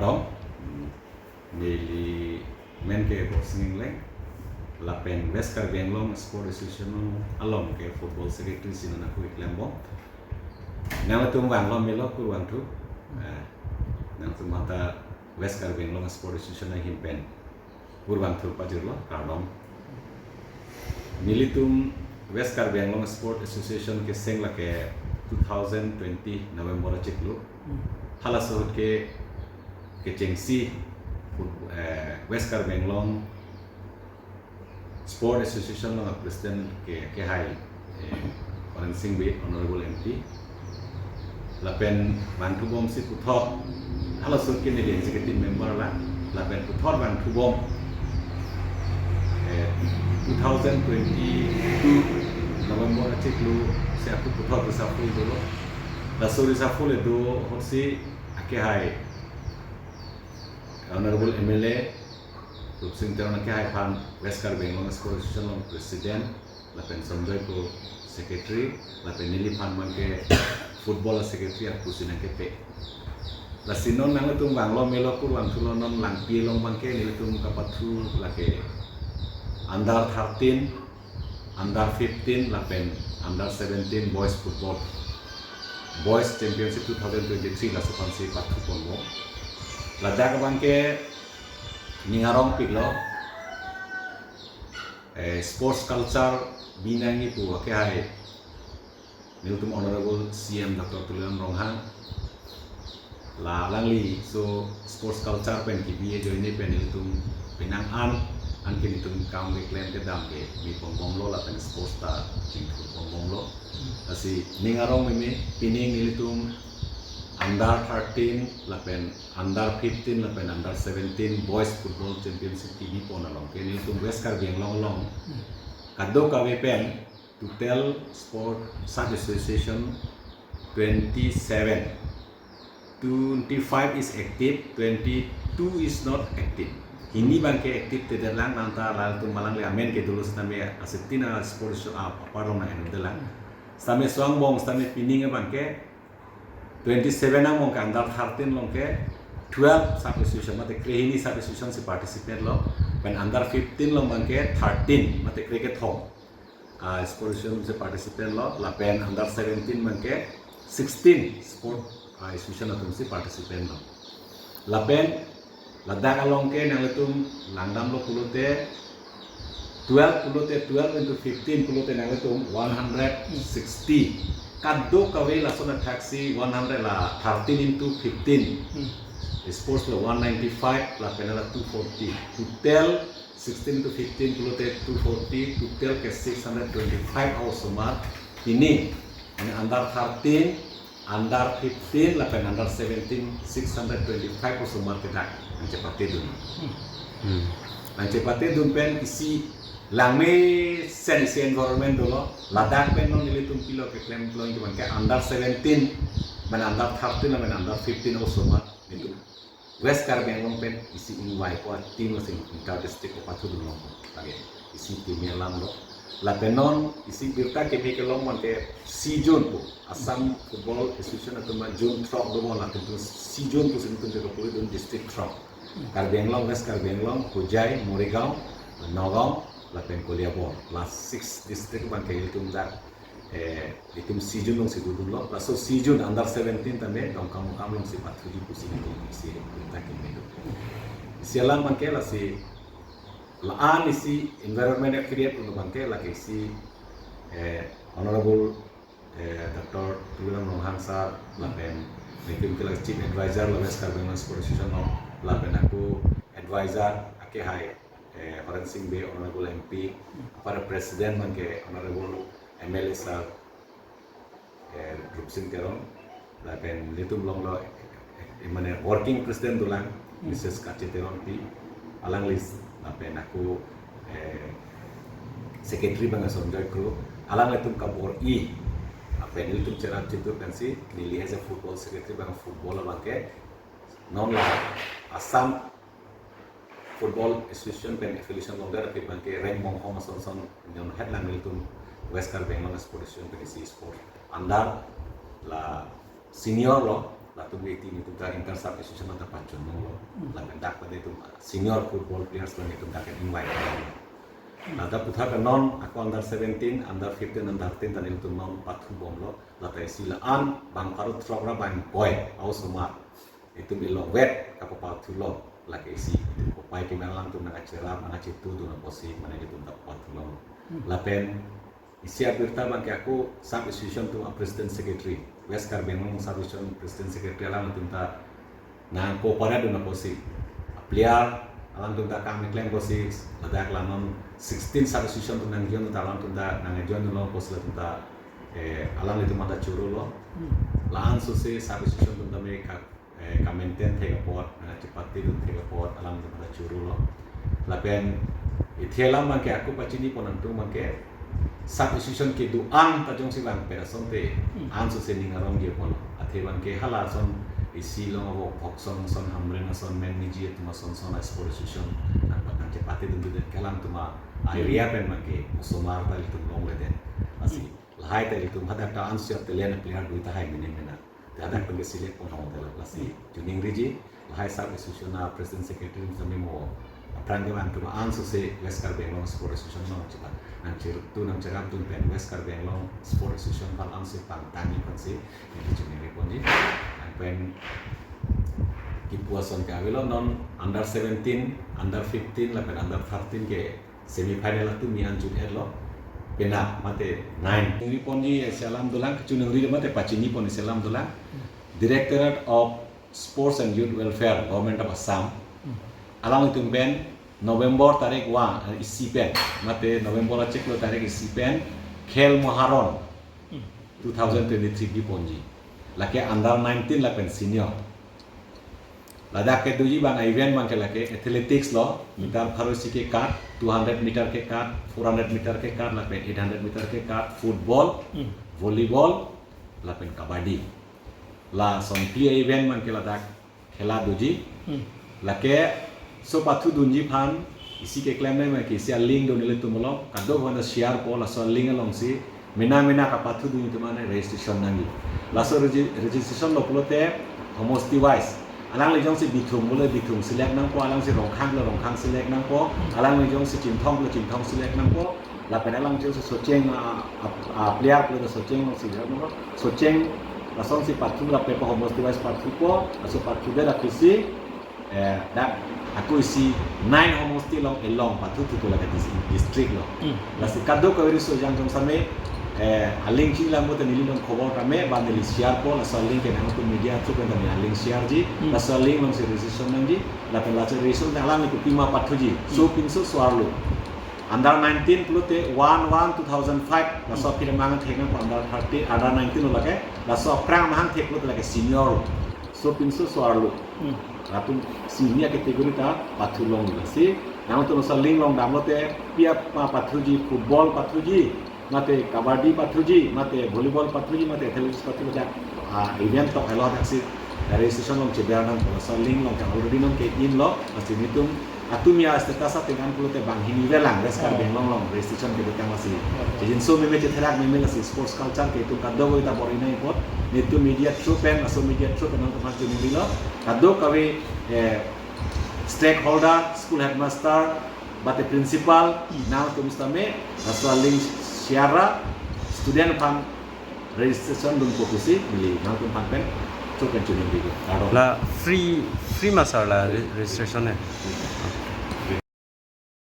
Kardom Mili men ke boxing leng lapen West Karbeng long sport association along ke football secretary sinan aku iklembo nang tung wang lo milo ku wang tu nang tu mata West Karbeng long sport association na himpen purwang tu pajur lo Kardom militum West Karbeng long sport association ke seng la ke 2020 November ciklu halasot ke Chengsi West Karbeng long Sport Association long President ke hai Orang Singbe Honorable MP lapen bantu bom si puthor halasot ke ni executive member lapen puthor bantu bom 2022 November ciklu saya puthor resaful dulu lasuri resaful itu hosi ke hai Honorable MLA Rupsing Terona ke hai pan West Karbeng long Sport Association long President lapen Sanjoy ko Secretary lapen Nili pan man ke Football Secretary aku sinan ke pe la sinon nang tung bang lo melo pur wang tulon non lang pi long man ke Nili tung kapatu la ke under 13 under 15 lapen under 17 boys football Boys Championship 2023 la supansi patu ponmo Ladang bangke ningarong piglo sports culture binangi tu ke hai niltum honorable CM Dr. Tulian Ronghang la langli so sports culture pen ki biye join pen niltum pinang an ke niltum kam ke claim ke dam ke mi pom lo la pen sports ta jing pom lo asi ningarong meme pining niltum under 13 lapen under 15 lapen under 17 boys football championship TV pon along ke ni tum West Karbeng long kado kawe pen to tell sport sub association 27 25 is active 22 is not active ini bangke active tidak lang nanta lal tum malang le amen ke dulu stame asetina sport show aparong na enu delang stame suang bong stame pining bangke 27 ang mong under 13 long ke 12 sub association mate krehini sub association se participate lo when under 15 long mang ke 13 mate cricket home sport association se participate lo la pen under 17 mang ke 16 sport association atum se participate lo la pen ladak along ke nang letum langdam lo pulute 12 into 15 pulute nang letum 160 Kado kawai langsung taksi 100 lah 13 into 15 sports lah 195 lah penala 240 total 16 to 15 puluh 240 total ke 625 hours semua ini under 13 under 15 lah pen under 17 625 hours semua kita yang cepat tidur yang cepat tidur pen isi Langme sen environment dulu, ladak pen non nilitum kilo ke klaim kilo yang ke under 17, men under 13, men under 15 also mat itu. West Karbeng long pen isi inwai ko tim sing inter district ko patu dulu lagi isi tim yang lo. La penon isi birta ke mi ke long man ke si Jun ko Assam Football Association atau Jun Trop dulu lah tentu si Jun ko sing tentu ko dun district Trop. Karbeng long West Karbeng long Kujai Morigao Nagaon lapen kuliah bor last 6 district bang kayak itu dak itu season long si dulu lo laso season under 17 tambe dong kamu long si 47 pusing itu si kita kini itu sialang bang kayak si laan isi environment create untuk bang kayak lagi si honorable Dr. Tulian Ronghang sar lapen mungkin kalau chief advisor lo West Karbeng Sport Association lapen aku advisor ake hai Orang Singbe Honorable MP para Presiden mangke Honorable MLA sar Rupsing Terong lapen litum long lo mana working president tulang Mrs. Kaci Terong pi alang list lapen aku secretary bang Sonjoy Kru alang litum kabor lapen litum cerah citur kan si nilai as football secretary bang football bangke non la Assam Football Association pen affiliation longer tapi bangke rank mong home son yang headline militum West Karbeng long Sport Association pen isi sport andar la senior lo la tu witi itu ta inter sub association ta pancon lo dak pada itu senior football players bang itu dak invite. Ada putar ke non aku under 17, under 15, under 13 dan itu non patu bom lo. Lalu silaan bang karut terora bang boy, aus semar. Itu bilo wet kapal patu lo lagi isi. Itu kopai kimelang tu nak cerah, nak citu tu nak posisi mana itu tak patu lo. Lapen isi abirta bang aku sub association tu president secretary. West Karbengong sub association president secretary alam tu tak na kopara tu nak posisi. Player alam tu tak kami klaim posisi. Ada alam 16 sub association tu nang join tu alam tu tak nang join tu lo posisi tu tak alam itu mata curu lo. Lahan susi sub association tu tak mereka maintain thega pot cepat tu thega pot alam tu mata curu lo. Lapen ithela mang ke aku pacini ponantu mang ke sub association ke duang tajong silang perason te an susi ningarong dia pon athe mang ke hala son isi long abo phokson son hamren son men niji tu ma son sport association nang patang cepat tu tu kalam tu ma area pen mang ke somar dal tu long le den asi lahai te tu hada ta an siap te len player du ta hai mena ada pun select pon hong dal asi juning riji lahai sub association na president secretary sami mo Prangawan tu answer se West Karbengong Sport Association no cila nang tu nang cerap tu pen West Karbengong Sport Association pan answer pan tani pan se ini jenis reponji nang pen kipuason ke awilo non under 17 under 15 lah pen under 13 ke semi final tu mi anjut lo pena mate 9 reponji salam dulang kecunung ri mate pacini pon salam dulang Directorate of Sports and Youth Welfare Government of Assam alam itu pen November tarik wah isi pen mate November cek lo tarik isi pen Khel Maharon 2023 di ponji laki under 19 lah pen senior ladak ke tuji bang event bang ke laki athletics lo meter harusi ke kat 200 meter ke kat 400 meter ke kat lah pen 800 meter ke kat football volleyball lah pen kabadi lah son play event bang ke ladak khela tuji laki so patu dunji pan isi ke klaim nai ke isi link do nile tumolo kado bana share ko la so link along si mena ka patu dunji tumane registration nangi la so registration lo plote homosti wise alang le jong si bithum mule bithum select nang ko alang si rongkhang select nang ko alang le jong si chimthong select nang ko la pen alang jong si socheng player ko so cheng no si no so cheng la song si patu la pe homosti wise patu ko so patu de la kisi dan aku isi 9 homosti long elong patu tu la district lo la si kado ko so jang jong same aling chi la mo te nilin khobor kame bandeli share ko la so link ke nang tu media tu kan ni aling share ji la so link long si registration nang ji la pe la registration na lang ku pima patu ji so pinso swarlo under 19 plute 1/1/2005 la so pira mang thek nang under 30 under 19 lo la ke la so prang mang thek plute la ke senior so pinso swarlo Ratu senior kategori ta patu long si yang tu nusa ling long damote piap patuji football patuji mate kabadi patuji mate volleyball patuji mate athletics patuji event to hello taksi dari session long cedera nang nusa ling long already nong ke in lo masih nitum atumia status dengan pulau te bang hini velang reskar benglong long restriction ke betang masih jadi so meme cetherak meme masih sports culture ke itu kado ko ita borina ipot nitu media through pen aso media through pen untuk masuk di lo kado kawe stakeholder school headmaster bate principal now tu mustame aso link siara student pan registration dun fokusi mili nang tu pan pen through pen tuning video la free masalah registration